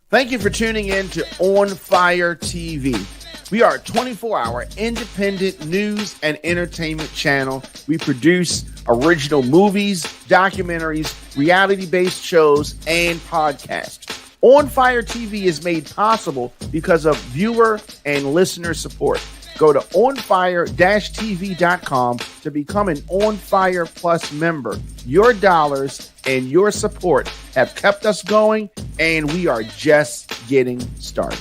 Thank you for tuning in to On Fire TV. We are a 24-hour independent news and entertainment channel. We produce original movies, documentaries, reality-based shows, and podcasts. On Fire TV is made possible because of viewer and listener support. Go to onfire-tv.com to become an On Fire Plus member. Your dollars and your support have kept us going, and we are just getting started.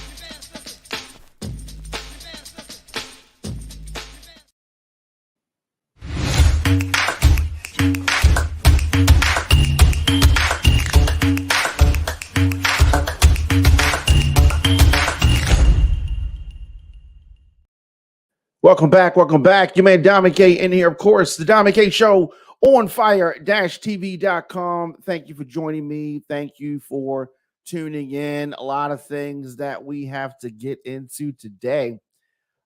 Welcome back. Your man djdiamondk in here, of course. The Diamond Show on fire-tv.com. Thank you for joining me. Thank you for tuning in. A lot of things that we have to get into today.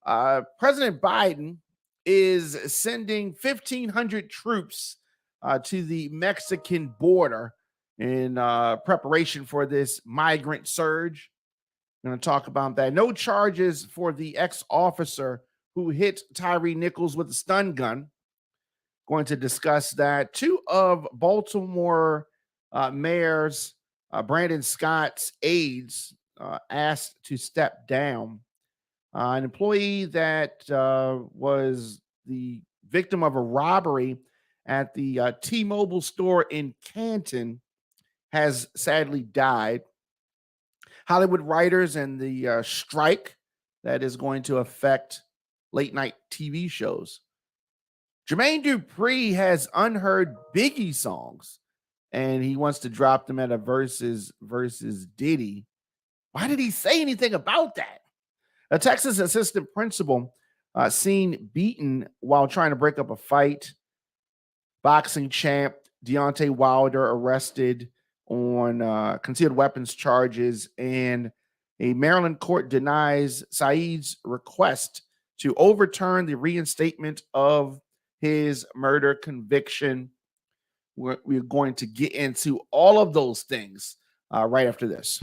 President Biden is sending 1,500 troops to the Mexican border in preparation for this migrant surge. I'm going to talk about that. No charges for the ex-officer who hit Tyre Nichols with a stun gun. Going to discuss that. Two of Baltimore Mayor's Brandon Scott's aides asked to step down. An employee that was the victim of a robbery at the T-Mobile store in Canton has sadly died. Hollywood writers and the strike that is going to affect late night TV shows. Jermaine Dupri has unheard Biggie songs, and he wants to drop them at a Verzuz versus Diddy. Why did he say anything about that? A Texas assistant principal seen beaten while trying to break up a fight. Boxing champ Deontay Wilder arrested on concealed weapons charges, and a Maryland court denies Saeed's request to overturn the reinstatement of his murder conviction. We're going to get into all of those things right after this.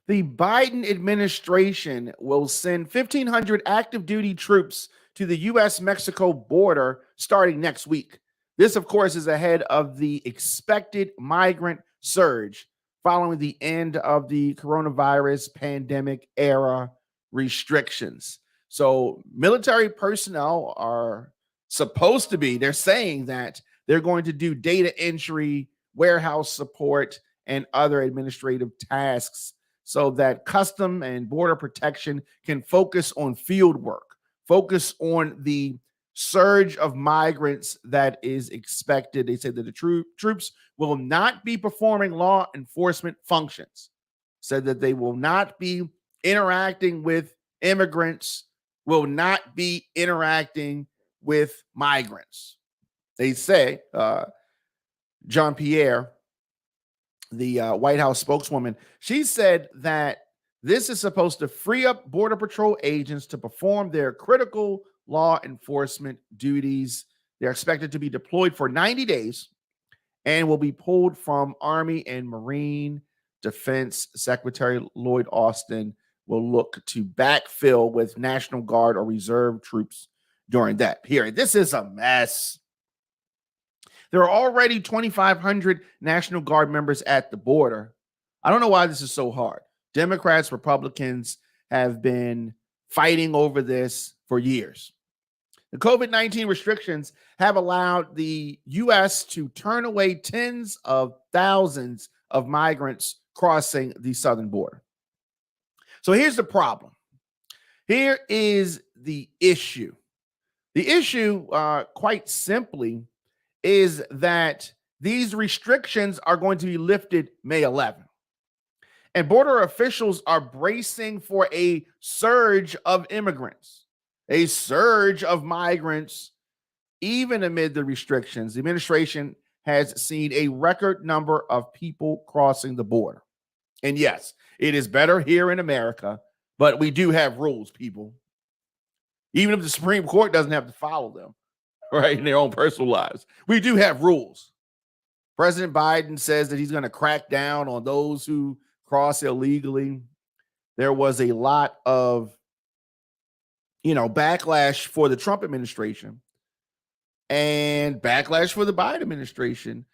The Biden administration will send 1,500 active duty troops to the U.S.-Mexico border starting next week. This, of course, is ahead of the expected migrant surge following the end of the coronavirus pandemic era restrictions. So military personnel are supposed to be, they're saying that they're going to do data entry, warehouse support, and other administrative tasks so that custom and border protection can focus on field work, focus on the surge of migrants that is expected. They say that the troops will not be performing law enforcement functions, said that they will not be interacting with immigrants, will not be interacting with migrants. They say, Jean-Pierre, the White House spokeswoman, she said that this is supposed to free up Border Patrol agents to perform their critical law enforcement duties. They're expected to be deployed for 90 days and will be pulled from Army and Marine. Defense Secretary Lloyd Austin will look to backfill with National Guard or Reserve troops during that period. This is a mess. There are already 2,500 National Guard members at the border. I don't know why this is so hard. Democrats, Republicans have been fighting over this for years. The COVID-19 restrictions have allowed the U.S. to turn away tens of thousands of migrants crossing the southern border. So here's the problem. Here is the issue. The issue, quite simply, is that these restrictions are going to be lifted May 11th. And border officials are bracing for a surge of immigrants, a surge of migrants, even amid the restrictions. The administration has seen a record number of people crossing the border. And yes, it is better here in America, but we do have rules, people. Even if the Supreme Court doesn't have to follow them, right, in their own personal lives, we do have rules. President Biden says that he's going to crack down on those who cross illegally. There was a lot of, backlash for the Trump administration and backlash for the Biden administration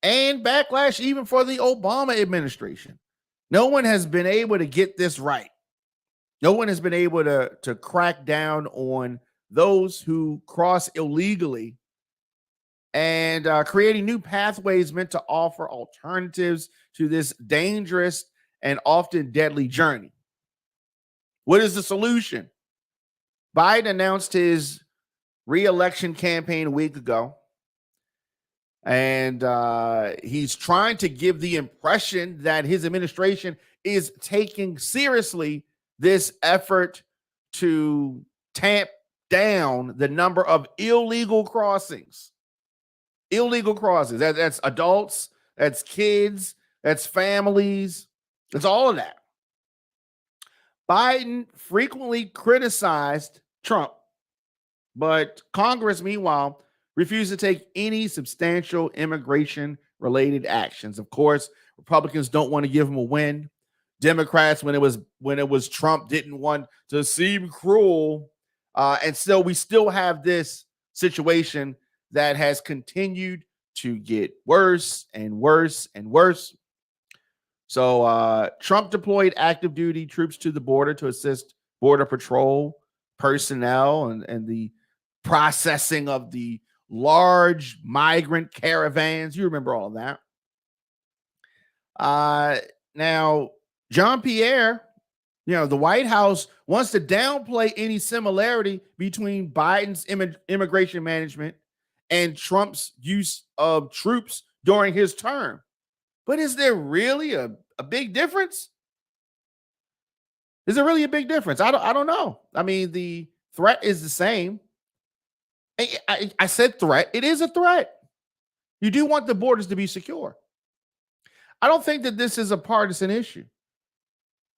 and backlash even for the Obama administration. No one has been able to get this right. No one has been able to crack down on those who cross illegally and creating new pathways meant to offer alternatives to this dangerous and often deadly journey. What is the solution? Biden announced his re-election campaign a week ago, and he's trying to give the impression that his administration is taking seriously this effort to tamp down the number of illegal crossings. Illegal crossings. That's adults, that's kids, that's families, that's all of that. Biden frequently criticized Trump, but Congress, meanwhile, refused to take any substantial immigration-related actions. Of course, Republicans don't want to give him a win. Democrats, when it was Trump, didn't want to seem cruel, and so we still have this situation that has continued to get worse and worse and worse. So Trump deployed active duty troops to the border to assist Border Patrol personnel and the processing of the large migrant caravans. You remember all of that. Now, Jean-Pierre, the White House wants to downplay any similarity between Biden's immigration management and Trump's use of troops during his term. But is there really a big difference? Is there really a big difference? I don't know. I mean, the threat is the same. I said threat. It is a threat. You do want the borders to be secure. I don't think that this is a partisan issue.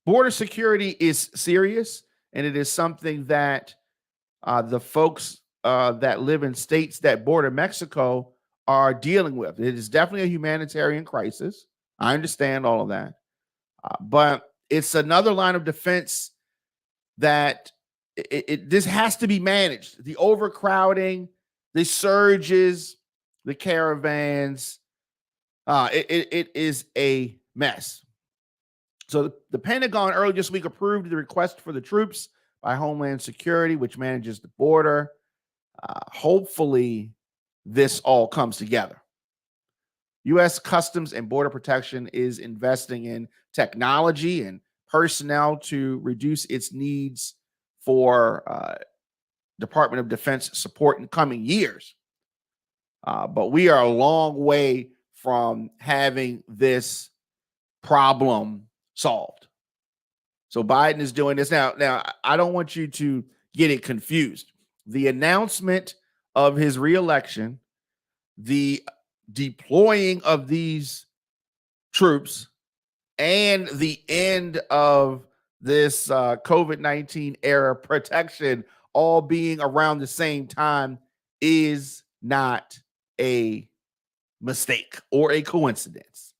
Border security is serious, and it is something that the folks that live in states that border Mexico are dealing with. It is definitely a humanitarian crisis. I understand all of that. But it's another line of defense that this has to be managed. The overcrowding, the surges, the caravans, it is a mess. So the Pentagon earlier this week approved the request for the troops by Homeland Security, which manages the border. Hopefully, this all comes together. U.S. Customs and Border Protection is investing in technology and personnel to reduce its needs for Department of Defense support in coming years. But we are a long way from having this problem solved. So Biden is doing this now. Now, I don't want you to get it confused. The announcement of his reelection, the deploying of these troops, and the end of this COVID-19 era protection all being around the same time is not a mistake or a coincidence.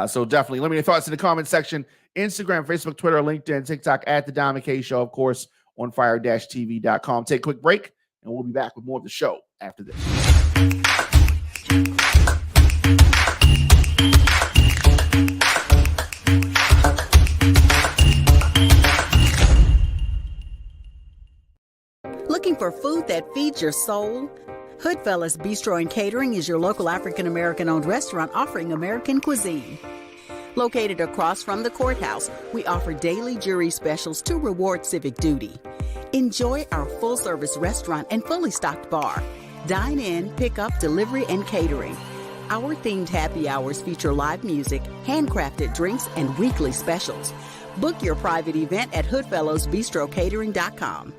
So definitely let me know your thoughts in the comment section. Instagram, Facebook, Twitter, LinkedIn, TikTok at The Diamond K Show, of course, on fire-tv.com. Take a quick break, and we'll be back with more of the show after this. Looking for food that feeds your soul? Hoodfellas Bistro and Catering is your local African-American owned restaurant offering American cuisine. Located across from the courthouse, we offer daily jury specials to reward civic duty. Enjoy our full-service restaurant and fully stocked bar. Dine in, pick up, delivery, and catering. Our themed happy hours feature live music, handcrafted drinks, and weekly specials. Book your private event at hoodfellowsbistrocatering.com.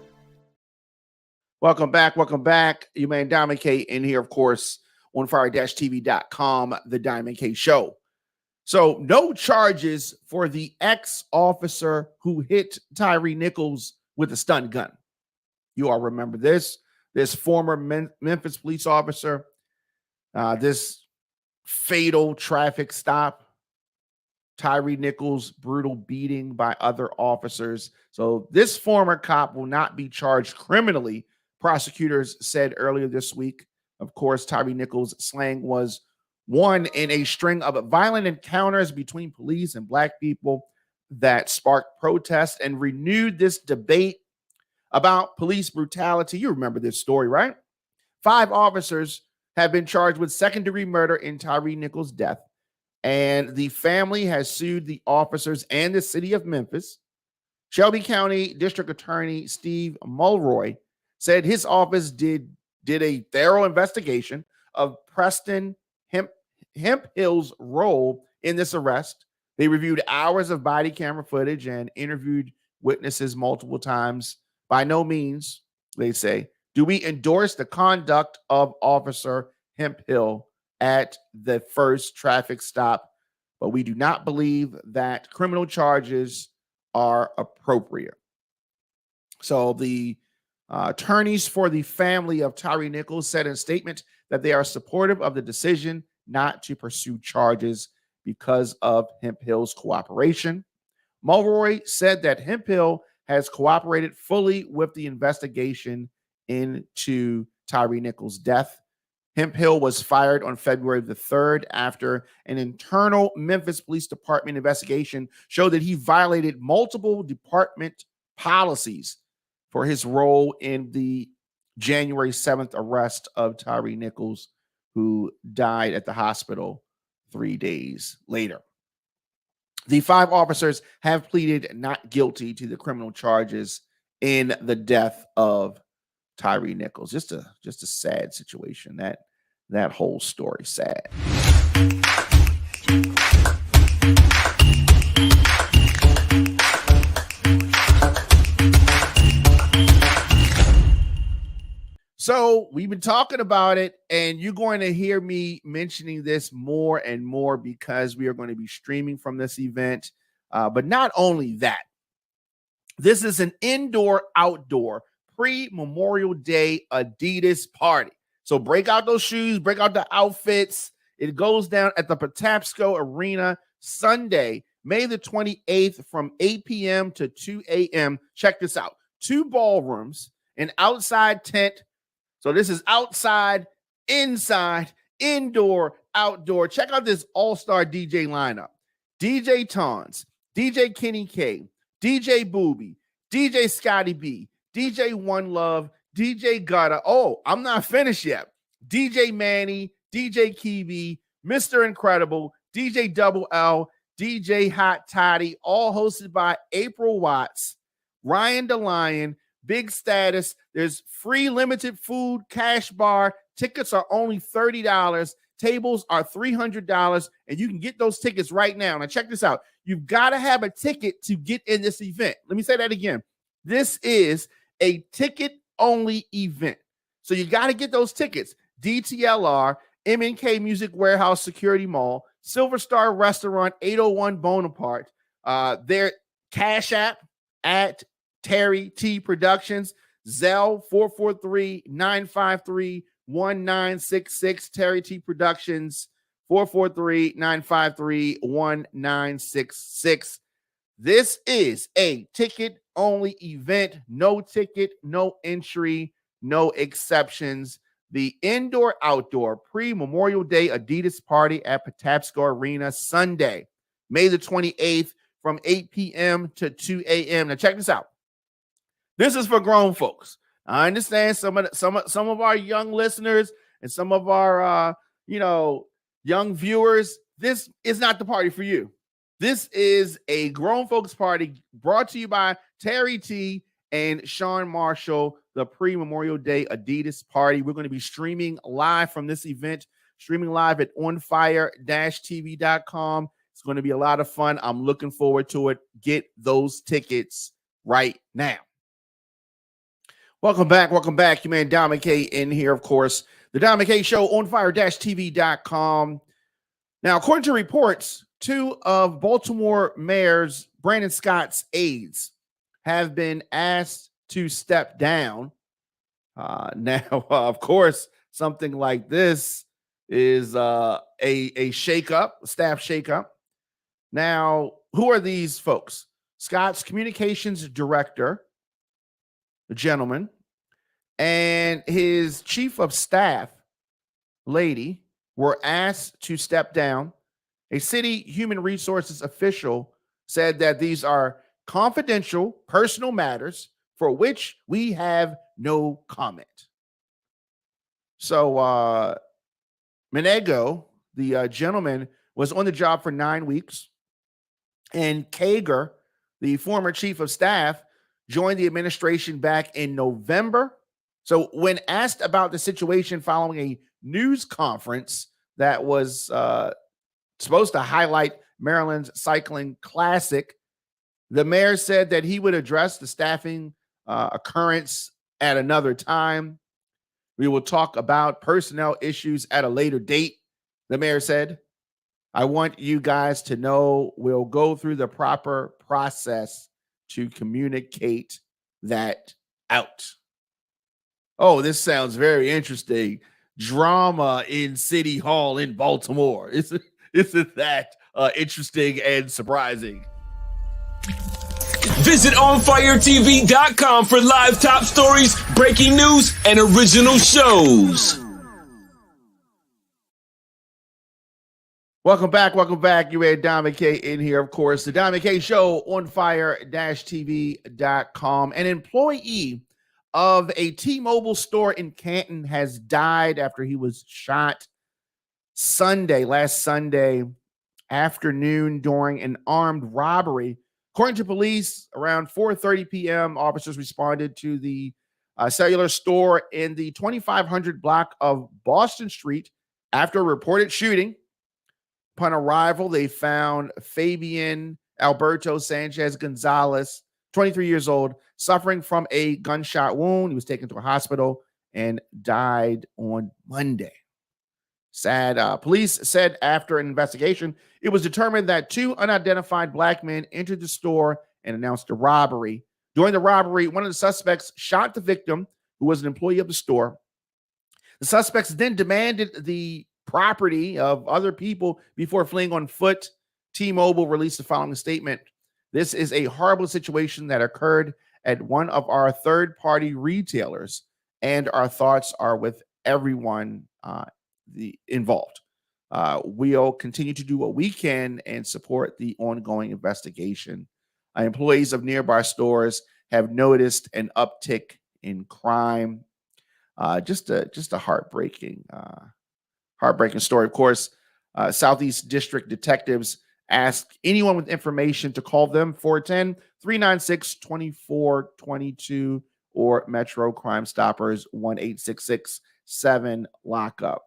Welcome back. Welcome back. You man Diamond K in here, of course, on fire-tv.com, The Diamond K Show. So no charges for the ex-officer who hit Tyre Nichols with a stun gun. You all remember this former Memphis police officer, this fatal traffic stop, Tyre Nichols' brutal beating by other officers. So this former cop will not be charged criminally, prosecutors said earlier this week. Of course, Tyre Nichols' slaying was one in a string of violent encounters between police and Black people that sparked protests and renewed this debate about police brutality. You remember this story, right? 5 officers have been charged with second-degree murder in Tyre Nichols' death, and the family has sued the officers and the city of Memphis. Shelby County District Attorney Steve Mulroy said his office did a thorough investigation of Preston Hemphill's role in this arrest. They reviewed hours of body camera footage and interviewed witnesses multiple times. By no means, they say, do we endorse the conduct of Officer Hemphill at the first traffic stop, but we do not believe that criminal charges are appropriate. So the attorneys for the family of Tyre Nichols said in a statement that they are supportive of the decision not to pursue charges because of Hemphill's cooperation. Mulroy said that Hemphill has cooperated fully with the investigation into Tyre Nichols' death. Hemphill was fired on February the 3rd after an internal Memphis Police Department investigation showed that he violated multiple department policies for his role in the January 7th arrest of Tyre Nichols, who died at the hospital 3 days later. The 5 officers have pleaded not guilty to the criminal charges in the death of Tyre Nichols. Just a sad situation. That whole story sad. So we've been talking about it, and you're going to hear me mentioning this more and more because we are going to be streaming from this event. But not only that, this is an indoor-outdoor pre-Memorial Day Adidas party. So break out those shoes, break out the outfits. It goes down at the Patapsco Arena Sunday, May the 28th from 8 p.m. to 2 a.m. Check this out. 2 ballrooms, an outside tent. So this is outside, inside, indoor, outdoor. Check out this all-star DJ lineup. DJ Tons, DJ Kenny K, DJ Booby, DJ Scotty B, DJ One Love, DJ Gutta. Oh, I'm not finished yet. DJ Manny, DJ Kiwi, Mr. Incredible, DJ Double L, DJ Hot Toddy, all hosted by April Watts, Ryan DeLion, Big Status. There's free limited food, cash bar. Tickets are only $30. Tables are $300, and you can get those tickets right now. Now, check this out. You've got to have a ticket to get in this event. Let me say that again. This is a ticket-only event. So you got to get those tickets. DTLR, MNK Music Warehouse Security Mall, Silver Star Restaurant, 801 Bonaparte, their Cash App at Terry T Productions, Zelle 443-953-1966, Terry T Productions 443-953-1966. This is a ticket-only event. No ticket, no entry, no exceptions. The indoor-outdoor pre-Memorial Day Adidas party at Patapsco Arena Sunday, May the 28th from 8 p.m. to 2 a.m. Now check this out. This is for grown folks. I understand some of our young listeners and some of our young viewers. This is not the party for you. This is a grown folks party brought to you by Terry T and Sean Marshall, the pre-Memorial Day Adidas party. We're going to be streaming live from this event, streaming live at onfire-tv.com. It's going to be a lot of fun. I'm looking forward to it. Get those tickets right now. Welcome back. Your man Diamond K in here, of course. The Diamond K Show on fire-tv.com. Now, according to reports, Two of Baltimore Mayor's Brandon Scott's aides have been asked to step down. Now, of course, something like this is a shakeup, a staff shakeup. Now, who are these folks? Scott's communications director, a gentleman, and his chief of staff, lady, were asked to step down. A city human resources official said that these are confidential personal matters for which we have no comment. So Menego, the gentleman, was on the job for 9 weeks, and Kager, the former chief of staff, joined the administration back in November. So when asked about the situation following a news conference that was supposed to highlight Maryland's cycling classic, the mayor said that he would address the staffing occurrence at another time. We will talk about personnel issues at a later date, the mayor said. I want you guys to know we'll go through the proper process to communicate that out. Oh, this sounds very interesting. Drama in City Hall in Baltimore. Isn't that interesting and surprising? Visit OnFireTV.com for live top stories, breaking news, and original shows. Welcome back. You had Diamond K in here, of course. The Diamond K Show on fire-tv.com. An employee of a T-Mobile store in Canton has died after he was shot last Sunday afternoon during an armed robbery. According to police, around 4:30 p.m., officers responded to the cellular store in the 2500 block of Boston Street after a reported shooting. Upon arrival, they found Fabian Alberto Sanchez Gonzalez, 23 years old, suffering from a gunshot wound. He was taken to a hospital and died on Monday. Sad. Police said after an investigation, it was determined that two unidentified black men entered the store and announced a robbery. During the robbery, one of the suspects shot the victim, who was an employee of the store. The suspects then demanded the property of other people before fleeing on foot. T-Mobile released the following statement. This is a horrible situation that occurred at one of our third-party retailers, and our thoughts are with everyone involved. We'll continue to do what we can and support the ongoing investigation. Employees of nearby stores have noticed an uptick in crime. Just a heartbreaking story. Of course, Southeast District detectives ask anyone with information to call them 410-396-2422 or Metro Crime Stoppers 1-866-7-LOCK-UP.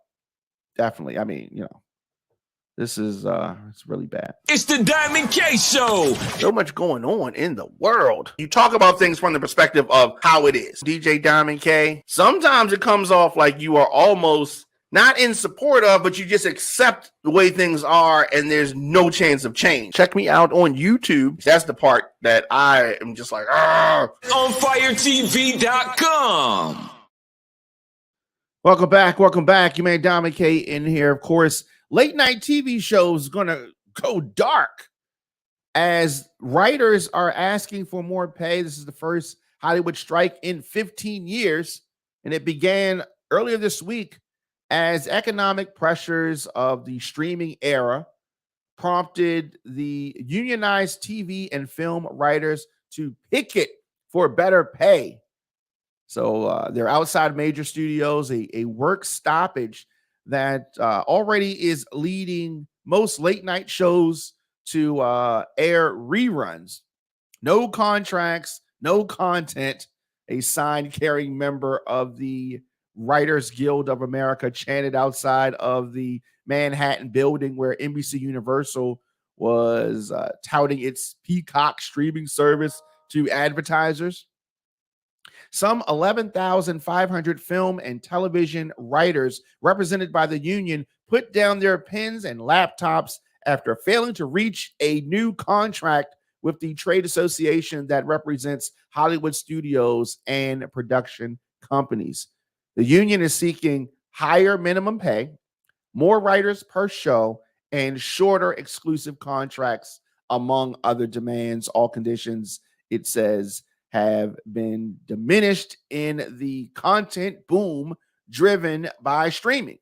Definitely. I mean, this is it's really bad. It's the Diamond K Show. So much going on in the world. You talk about things from the perspective of how it is. DJ Diamond K, sometimes it comes off like you are almost not in support of, but you just accept the way things are and there's no chance of change. Check me out on YouTube. That's the part that I am just like, OnFireTV.com. Welcome back. You made Diamond K in here. Of course, late night TV shows gonna go dark as writers are asking for more pay. This is the first Hollywood strike in 15 years, and it began earlier this week as economic pressures of the streaming era prompted the unionized TV and film writers to picket for better pay. So they're outside major studios, a work stoppage that already is leading most late night shows to air reruns. No contracts, no content. A sign carrying member of the Writers Guild of America chanted outside of the Manhattan building where NBC Universal was touting its Peacock streaming service to advertisers. Some 11,500 film and television writers represented by the union put down their pens and laptops after failing to reach a new contract with the trade association that represents Hollywood studios and production companies. The union is seeking higher minimum pay, more writers per show, and shorter exclusive contracts, among other demands. All conditions, it says, have been diminished in the content boom driven by streaming.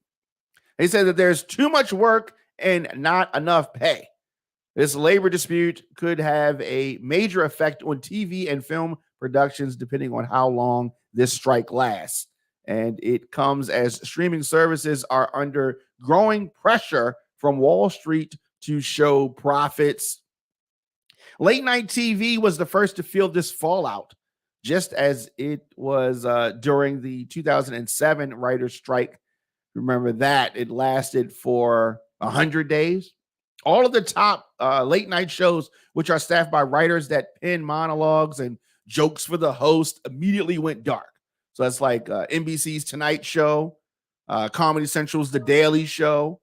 They said that there's too much work and not enough pay. This labor dispute could have a major effect on TV and film productions, depending on how long this strike lasts. And it comes as streaming services are under growing pressure from Wall Street to show profits. Late night TV was the first to feel this fallout, just as it was during the 2007 writer's strike. Remember that? It lasted for 100 days. All of the top late night shows, which are staffed by writers that pen monologues and jokes for the host, immediately went dark. So that's like NBC's Tonight Show, Comedy Central's The Daily Show,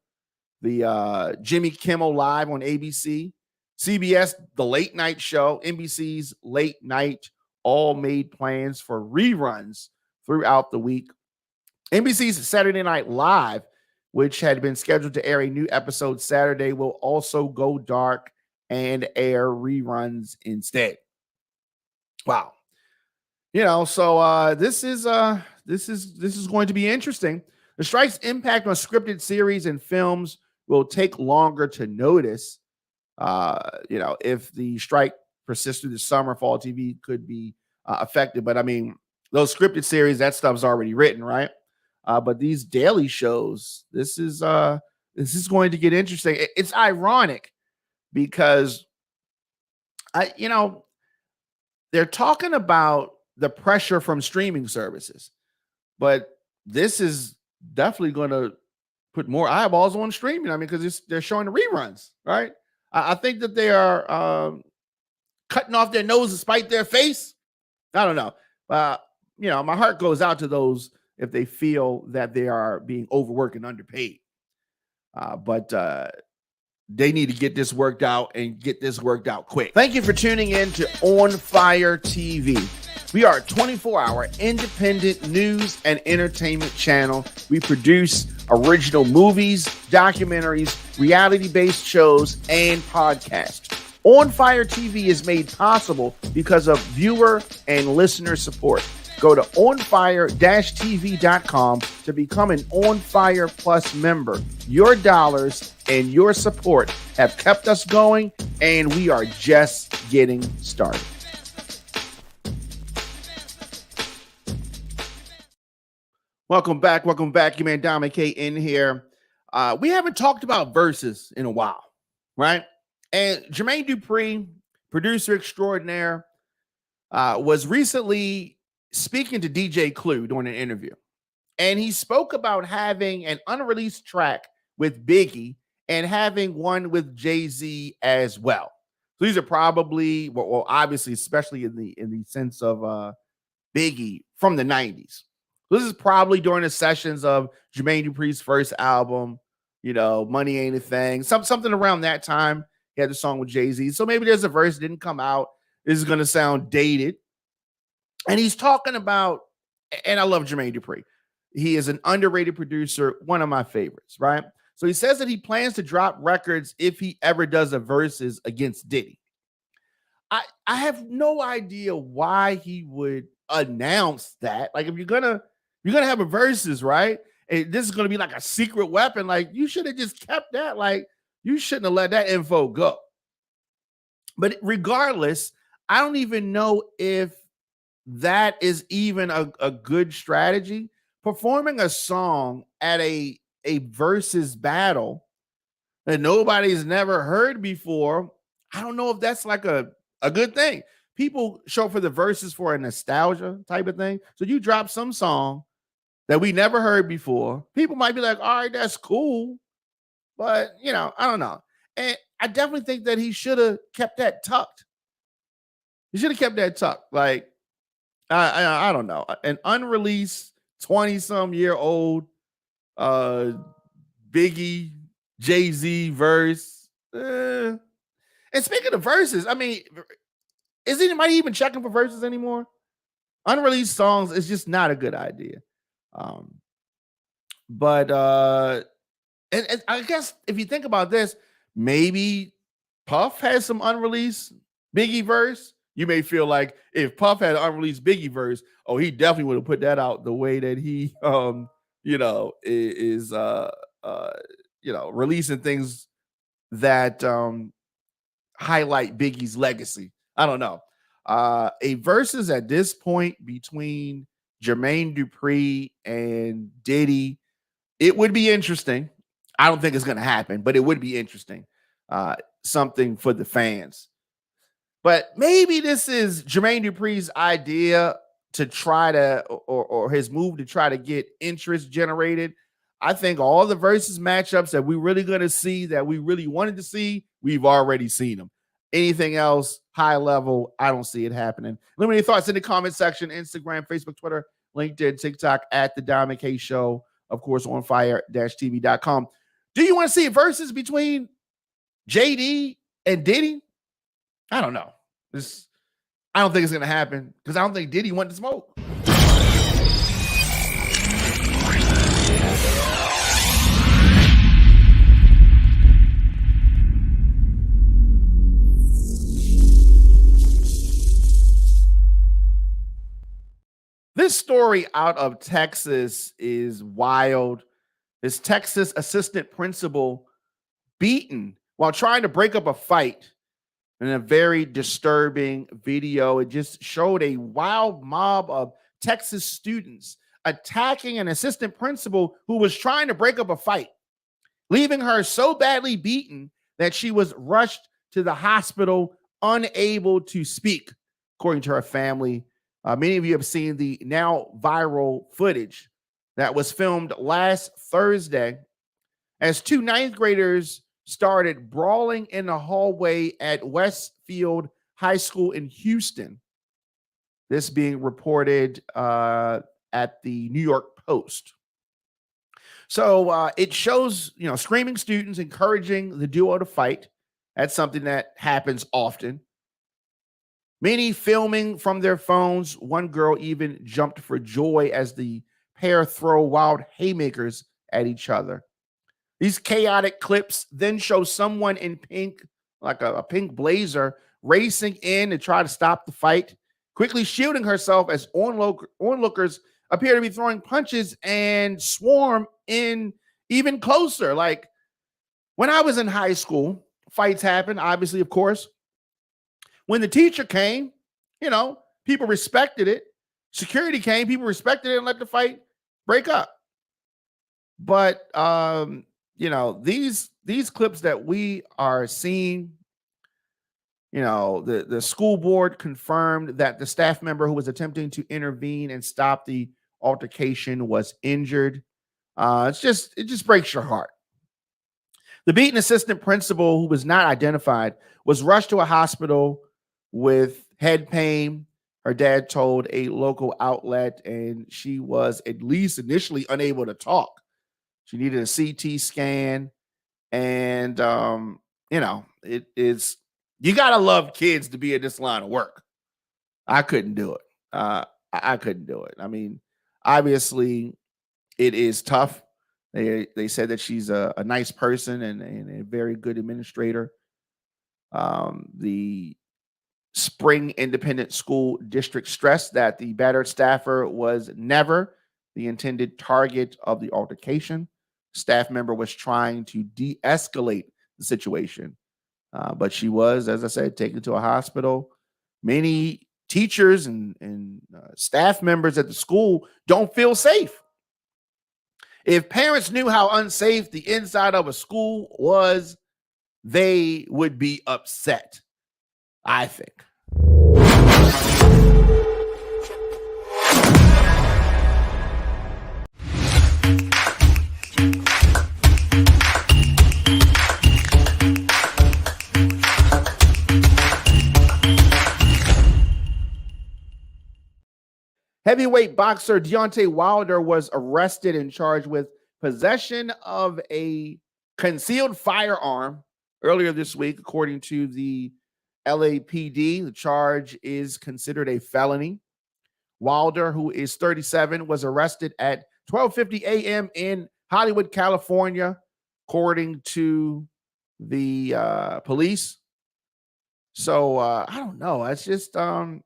the Jimmy Kimmel Live on ABC, CBS, The Late Night Show, NBC's Late Night, all made plans for reruns throughout the week. NBC's Saturday Night Live, which had been scheduled to air a new episode Saturday, will also go dark and air reruns instead. Wow. So this is going to be interesting. The strike's impact on scripted series and films will take longer to notice. If the strike persists through the summer, fall TV could be affected. But I mean, those scripted series, that stuff's already written, right? But these daily shows, this is going to get interesting. It's ironic because they're talking about the pressure from streaming services, but this is definitely going to put more eyeballs on streaming. I mean, because they're showing the reruns, right? I think that they are cutting off their nose to spite their face. I don't know. My heart goes out to those if they feel that they are being overworked and underpaid. But they need to get this worked out and get this worked out quick. Thank you for tuning in to On Fire TV. We are a 24-hour independent news and entertainment channel. We produce original movies, documentaries, reality-based shows, and podcasts. On Fire TV is made possible because of viewer and listener support. Go to onfire-tv.com to become an On Fire Plus member. Your dollars and your support have kept us going, and we are just getting started. Welcome back. Your man Diamond K in here. We haven't talked about Verzuz in a while, right? And Jermaine Dupri, producer extraordinaire, was recently speaking to DJ Clue during an interview. And he spoke about having an unreleased track with Biggie and having one with Jay-Z as well. So these are probably, well, obviously, especially in the sense of Biggie from the 90s. This is probably during the sessions of Jermaine Dupri's first album, Money Ain't a Thing, something around that time. He had the song with Jay-Z. So maybe there's a verse that didn't come out. This is going to sound dated. And he's talking about, and I love Jermaine Dupri. He is an underrated producer, one of my favorites, right? So he says that he plans to drop records if he ever does a versus against Diddy. I have no idea why he would announce that. Like, if you're gonna have a versus, right? And this is gonna be like a secret weapon. Like, you should have just kept that. Like, you shouldn't have let that info go. But regardless, I don't even know if that is even a good strategy. Performing a song at a versus battle that nobody's never heard before, I don't know if that's like a good thing. People show up for the verses for a nostalgia type of thing. So you drop some song that we never heard before. People might be like, all right, that's cool. But, I don't know. And I definitely think that he should have kept that tucked. He should have kept that tucked. Like, I don't know. An unreleased 20-some-year-old Biggie Jay-Z verse. And speaking of verses, I mean, is anybody even checking for verses anymore? Unreleased songs is just not a good idea. But and I guess if you think about this, maybe Puff has some unreleased Biggie verse. You may feel like if Puff had an unreleased Biggie verse, oh, he definitely would have put that out the way that he is releasing things that highlight Biggie's legacy. I don't know. A versus at this point between Jermaine Dupri and Diddy, it would be interesting. I don't think it's going to happen, but it would be interesting. Something for the fans. But maybe this is Jermaine Dupri's idea to try to, or his move to try to get interest generated. I think all the versus matchups that we're really going to see, that we really wanted to see, we've already seen them. Anything else high level, I don't see it happening. Let me know your thoughts in the comment section, Instagram, Facebook, Twitter, LinkedIn, TikTok, at The Diamond K Show, of course, on fire-tv.com. Do you want to see a versus between JD and Diddy? I don't know. I don't think it's going to happen because I don't think Diddy wanted to smoke. This story out of Texas is wild. This Texas assistant principal beaten while trying to break up a fight. In a very disturbing video, it just showed a wild mob of Texas students attacking an assistant principal who was trying to break up a fight, leaving her so badly beaten that she was rushed to the hospital, unable to speak, according to her family. Many of you have seen the now viral footage that was filmed last Thursday as two ninth graders started brawling in the hallway at Westfield High School in Houston. This being reported at the New York Post. So it shows, screaming students encouraging the duo to fight. That's something that happens often. Many filming from their phones. One girl even jumped for joy as the pair throw wild haymakers at each other. These chaotic clips then show someone in pink, like a pink blazer, racing in to try to stop the fight, quickly shielding herself as onlookers appear to be throwing punches and swarm in even closer. Like when I was in high school, fights happen, obviously, of course. When the teacher came, people respected it. Security came, people respected it and let the fight break up. But these clips that we are seeing, the school board confirmed that the staff member who was attempting to intervene and stop the altercation was injured. It just breaks your heart. The beaten assistant principal, who was not identified, was rushed to a hospital with head pain. Her dad told a local outlet, and she was at least initially unable to talk. She needed a CT scan, and it is, you gotta love kids to be in this line of work. I couldn't do it. I couldn't do it. I mean, obviously, it is tough. They said that she's a nice person and a very good administrator. The Spring Independent School District stressed that the battered staffer was never the intended target of the altercation. Staff member was trying to de-escalate the situation, but she was, as I said, taken to a hospital. Many teachers and staff members at the school don't feel safe. If parents knew how unsafe the inside of a school was, they would be upset, I think. Heavyweight boxer Deontay Wilder was arrested and charged with possession of a concealed firearm earlier this week, according to the LAPD. The charge is considered a felony. Wilder, who is 37, was arrested at 12:50 a.m. in Hollywood, California, according to the police. So I don't know. It's just one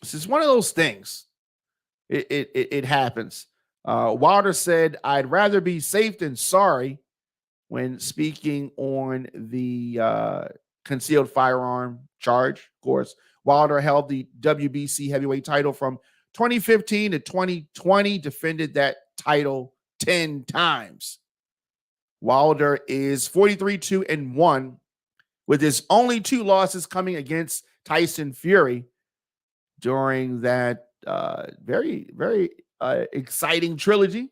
of those things. It happens. Wilder said, "I'd rather be safe than sorry," when speaking on the concealed firearm charge. Of course, Wilder held the WBC heavyweight title from 2015 to 2020, defended that title 10 times. Wilder is 43-2-1, with his only 2 losses coming against Tyson Fury during that very, very exciting trilogy.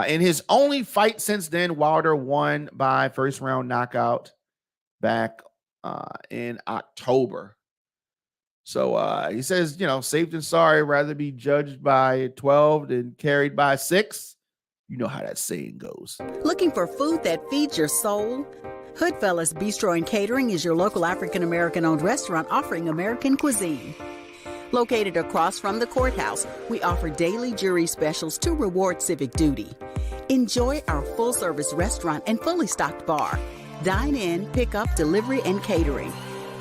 In his only fight since then, Wilder won by first round knockout back in October. So he says, safe than sorry, rather be judged by 12 than carried by 6. You know how that saying goes. Looking for food that feeds your soul? Hoodfellas Bistro and Catering is your local African-American owned restaurant offering American cuisine. Located across from the courthouse, we offer daily jury specials to reward civic duty. Enjoy our full-service restaurant and fully stocked bar. Dine in, pick up, delivery, and catering.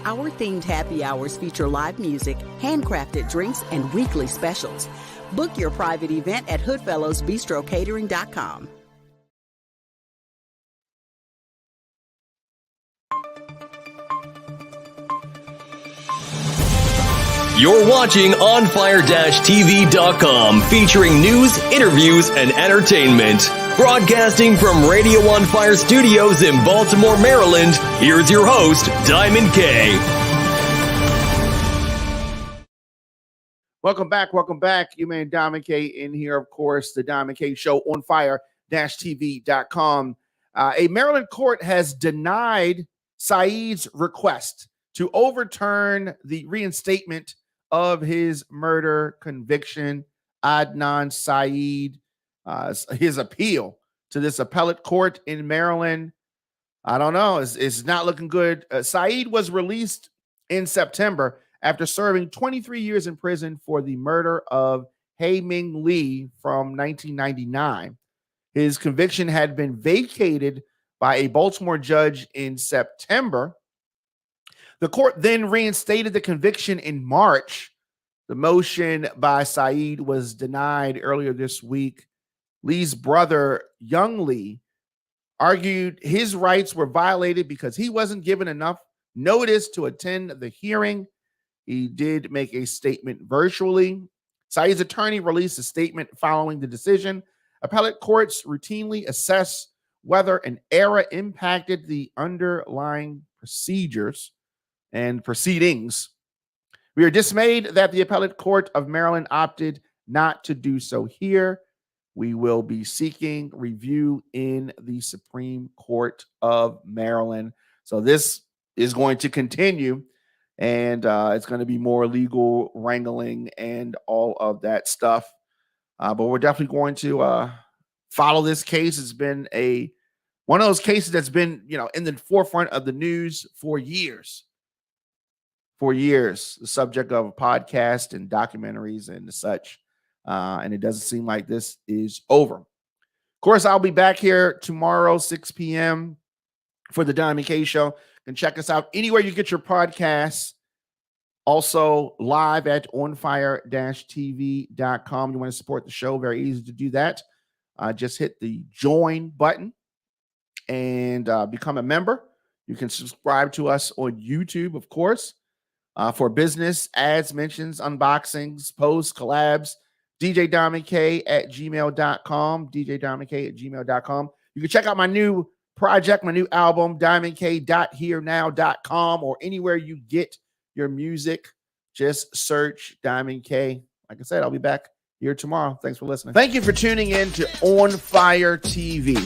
Our themed happy hours feature live music, handcrafted drinks, and weekly specials. Book your private event at hoodfellowsbistrocatering.com. You're watching OnFire-TV.com, featuring news, interviews, and entertainment. Broadcasting from Radio On Fire Studios in Baltimore, Maryland, here's your host, Diamond K. Welcome back. You man Diamond K in here, of course, the Diamond K Show on fire-tv.com. A Maryland court has denied Saeed's request to overturn the reinstatement of his murder conviction. Adnan Saeed, his appeal to this appellate court in Maryland, I don't know, it's not looking good. Saeed was released in September after serving 23 years in prison for the murder of Hae Ming Lee from 1999. His conviction had been vacated by a Baltimore judge in September. The court then reinstated the conviction in March. The motion by Saeed was denied earlier this week. Lee's brother, Young Lee, argued his rights were violated because he wasn't given enough notice to attend the hearing. He did make a statement virtually. Saeed's attorney released a statement following the decision. Appellate courts routinely assess whether an error impacted the underlying procedures and proceedings. We are dismayed that the Appellate Court of Maryland opted not to do so here. We will be seeking review in the Supreme Court of Maryland. So this is going to continue, and it's going to be more legal wrangling and all of that stuff. But we're definitely going to follow this case. It's been one of those cases that's been, in the forefront of the news for years. The subject of a podcast and documentaries and such. And it doesn't seem like this is over. Of course, I'll be back here tomorrow, 6 p.m. for the Diamond K Show. You can check us out anywhere you get your podcasts. Also live at onfire-tv.com. You want to support the show, very easy to do that. Just hit the join button and become a member. You can subscribe to us on YouTube, of course, for business, ads, mentions, unboxings, posts, collabs. djdiamondk@gmail.com. djdiamondk@gmail.com. You can check out my new project, my new album, diamondk.herenow.com, or anywhere you get your music. Just search Diamond K. Like I said, I'll be back here tomorrow. Thanks for listening. Thank you for tuning in to On Fire TV.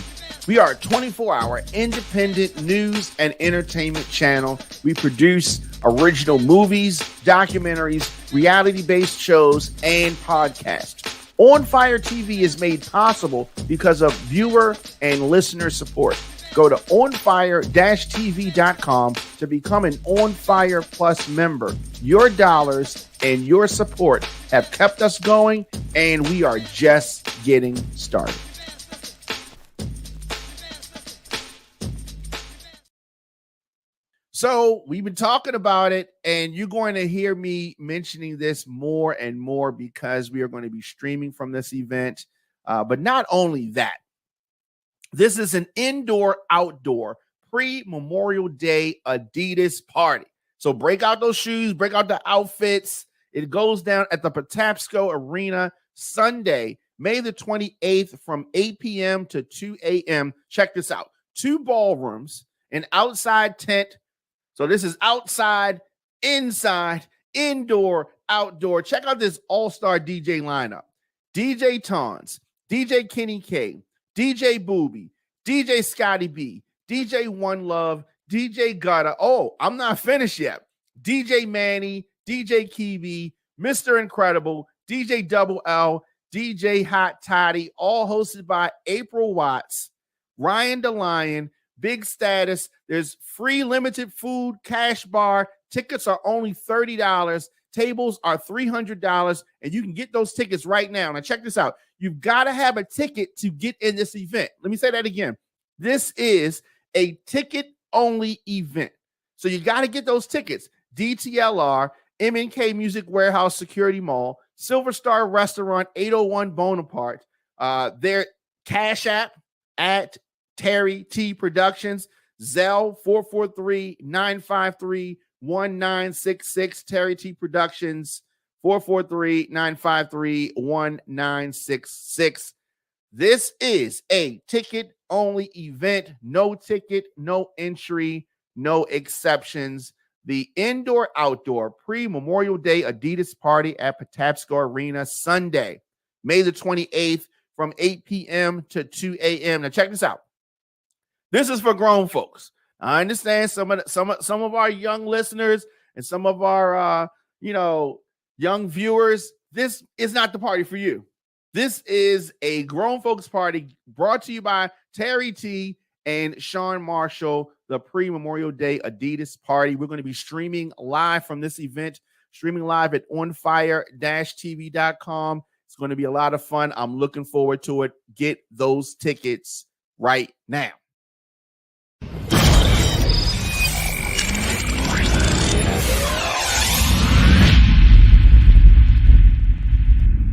We are a 24-hour independent news and entertainment channel. We produce original movies, documentaries, reality-based shows, and podcasts. On Fire TV is made possible because of viewer and listener support. Go to onfire-tv.com to become an On Fire Plus member. Your dollars and your support have kept us going, and we are just getting started. So we've been talking about it, and you're going to hear me mentioning this more and more because we are going to be streaming from this event. But not only that, this is an indoor-outdoor pre-Memorial Day Adidas party. So break out those shoes, break out the outfits. It goes down at the Patapsco Arena Sunday, May the 28th from 8 p.m. to 2 a.m. Check this out. 2 ballrooms, an outside tent. So this is outside, inside, indoor, outdoor. Check out this all-star DJ lineup. DJ Tons, DJ Kenny K, DJ Booby, DJ Scotty B, DJ One Love, DJ Gutta. Oh, I'm not finished yet. DJ Manny, DJ Kiwi, Mr. Incredible, DJ Double L, DJ Hot Toddy, all hosted by April Watts, Ryan DeLion, Big Status. There's free limited food, cash bar. Tickets are only $30. Tables are $300, and you can get those tickets right now. Now, check this out. You've got to have a ticket to get in this event. Let me say that again. This is a ticket-only event. So you got to get those tickets. DTLR, MNK Music Warehouse Security Mall, Silver Star Restaurant, 801 Bonaparte, their Cash App at Terry T Productions, Zelle 443-953-1966, Terry T Productions 443-953-1966. This is a ticket-only event. No ticket, no entry, no exceptions. The indoor-outdoor pre-Memorial Day Adidas party at Patapsco Arena Sunday, May the 28th from 8 p.m. to 2 a.m. Now check this out. This is for grown folks. I understand some of our young listeners and some of our young viewers. This is not the party for you. This is a grown folks party brought to you by Terry T and Sean Marshall, the pre-Memorial Day Adidas party. We're going to be streaming live from this event, streaming live at onfire-tv.com. It's going to be a lot of fun. I'm looking forward to it. Get those tickets right now.